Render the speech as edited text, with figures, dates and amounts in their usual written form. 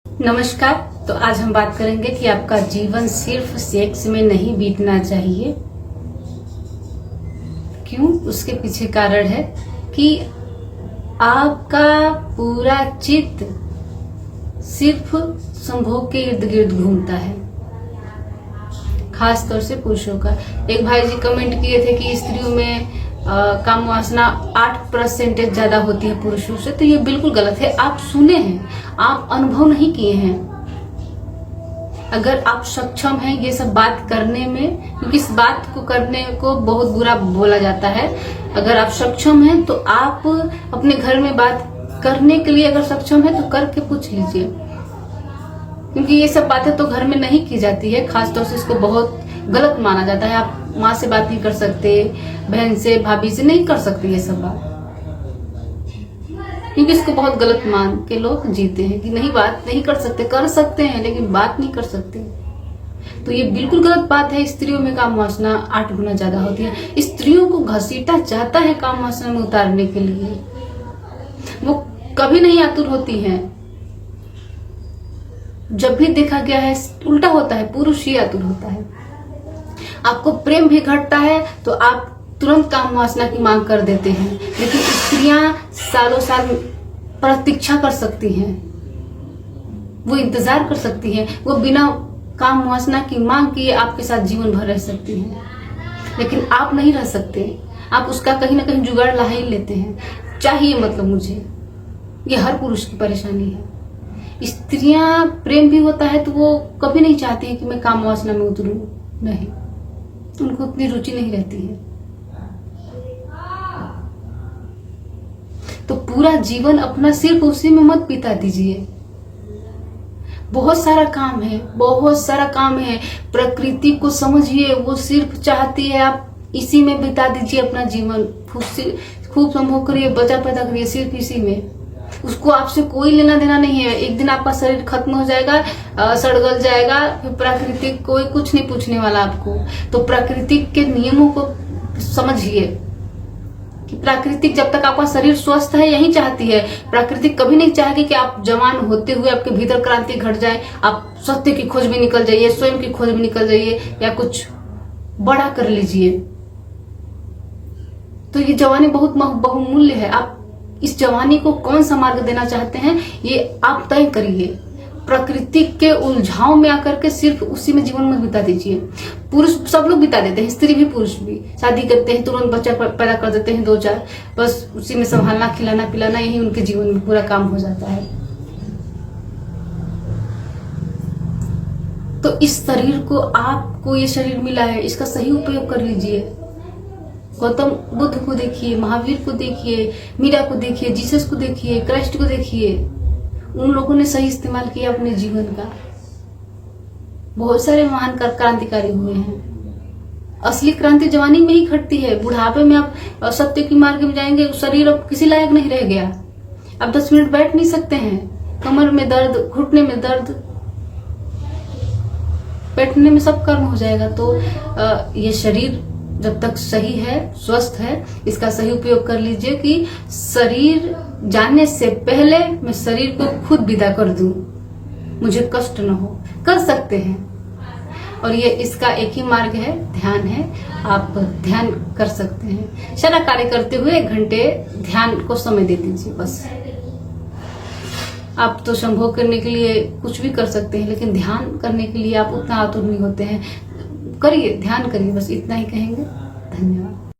नमस्कार। तो आज हम बात करेंगे कि आपका जीवन सिर्फ सेक्स में नहीं बीतना चाहिए। क्यों? उसके पीछे कारण है कि आपका पूरा चित्त सिर्फ संभोग के इर्द गिर्द घूमता है, खास तौर से पुरुषों का। एक भाई जी कमेंट किए थे कि स्त्रियों में काम वासना 8% ज्यादा होती है पुरुषों से। तो ये बिल्कुल गलत है। आप सुने हैं, आप अनुभव नहीं किए हैं। अगर आप सक्षम हैं ये सब बात करने में, क्योंकि इस बात को करने को बहुत बुरा बोला जाता है, अगर आप सक्षम हैं तो आप अपने घर में बात करने के लिए अगर सक्षम है तो करके पूछ लीजिए, क्योंकि ये सब बातें तो घर में नहीं की जाती है। खासतौर से इसको बहुत गलत माना जाता है। आप माँ से बात नहीं कर सकते, बहन से, भाभी से नहीं कर सकते ये सब बात, क्योंकि इसको बहुत गलत मान के लोग जीते हैं कि नहीं, बात नहीं कर सकते। कर सकते हैं लेकिन बात नहीं कर सकते। तो ये बिल्कुल गलत बात है। स्त्रियों में काम वासना 8 गुना ज्यादा होती है। स्त्रियों को घसीटा जाता है काम वासना में उतारने के लिए। वो कभी नहीं आतुर होती हैं। जब भी देखा गया है उल्टा होता है, पुरुष ही आतुर होता है। आपको प्रेम भी घटता है तो आप तुरंत काम वासना की मांग कर देते हैं, लेकिन स्त्रियां सालों साल प्रतीक्षा कर सकती हैं, वो इंतजार कर सकती हैं, वो बिना काम वासना की मांग किए आपके साथ जीवन भर रह सकती हैं। लेकिन आप नहीं रह सकते। आप उसका कहीं ना कहीं जुगाड़ ला ही लेते हैं। चाहिए मतलब मुझे, ये हर पुरुष की परेशानी है। स्त्रियां प्रेम भी होता है तो वो कभी नहीं चाहती है कि मैं काम वासना में उतरूं, नहीं, उनको उतनी रुचि नहीं रहती है। तो पूरा जीवन अपना सिर्फ उसी में मत बिता दीजिए। बहुत सारा काम है, बहुत सारा काम है। प्रकृति को समझिए, वो सिर्फ चाहती है आप इसी में बिता दीजिए अपना जीवन। खूब संभोग करिए, बच्चा पैदा करिए सिर्फ इसी में। उसको आपसे कोई लेना देना नहीं है। एक दिन आपका शरीर खत्म हो जाएगा, सड़गल जाएगा, फिर प्राकृतिक कोई कुछ नहीं पूछने वाला आपको। तो प्राकृतिक के नियमों को समझिए कि प्राकृतिक जब तक आपका शरीर स्वस्थ है यही चाहती है। प्राकृतिक कभी नहीं चाहेगी कि आप जवान होते हुए आपके भीतर क्रांति घट जाए, आप सत्य की खोज में निकल जाइए, स्वयं की खोज में निकल जाइए या कुछ बड़ा कर लीजिए। तो ये जवानी बहुत बहुमूल्य है। आप इस जवानी को कौन सा मार्ग देना चाहते हैं ये आप तय करिए। प्रकृति के उलझाव में आकर के सिर्फ उसी में जीवन में बिता दीजिए। पुरुष सब लोग बिता देते हैं, स्त्री भी पुरुष भी शादी करते हैं, तुरंत बच्चा पैदा कर देते हैं 2-4, बस उसी में संभालना, खिलाना पिलाना, यही उनके जीवन में पूरा काम हो जाता है। तो इस शरीर को, आपको ये शरीर मिला है, इसका सही उपयोग कर लीजिए। गौतम बुद्ध को देखिए, महावीर को देखिए, मीरा को देखिए, जीसस को देखिए, क्राइस्ट को देखिए। उन लोगों ने सही इस्तेमाल किया अपने जीवन का। बहुत सारे महान क्रांतिकारी हुए हैं। असली क्रांति जवानी में ही घटती है। बुढ़ापे में आप सत्य की मार्ग में जाएंगे, शरीर अब किसी लायक नहीं रह गया। आप 10 मिनट बैठ नहीं सकते हैं। कमर में दर्द, घुटने में दर्द, बैठने में सब कर्म हो जाएगा। तो ये शरीर जब तक सही है, स्वस्थ है, इसका सही उपयोग कर लीजिए कि शरीर जाने से पहले मैं शरीर को खुद विदा कर दूं, मुझे कष्ट न हो। कर सकते हैं। और ये इसका एक ही मार्ग है, ध्यान है। आप ध्यान कर सकते हैं। सारा कार्य करते हुए 1 घंटे ध्यान को समय दे दीजिए बस। आप तो संभोग करने के लिए कुछ भी कर सकते हैं, लेकिन ध्यान करने के लिए आप उतना आतुर नहीं होते हैं। करिए, ध्यान करिए, बस इतना ही कहेंगे। धन्यवाद।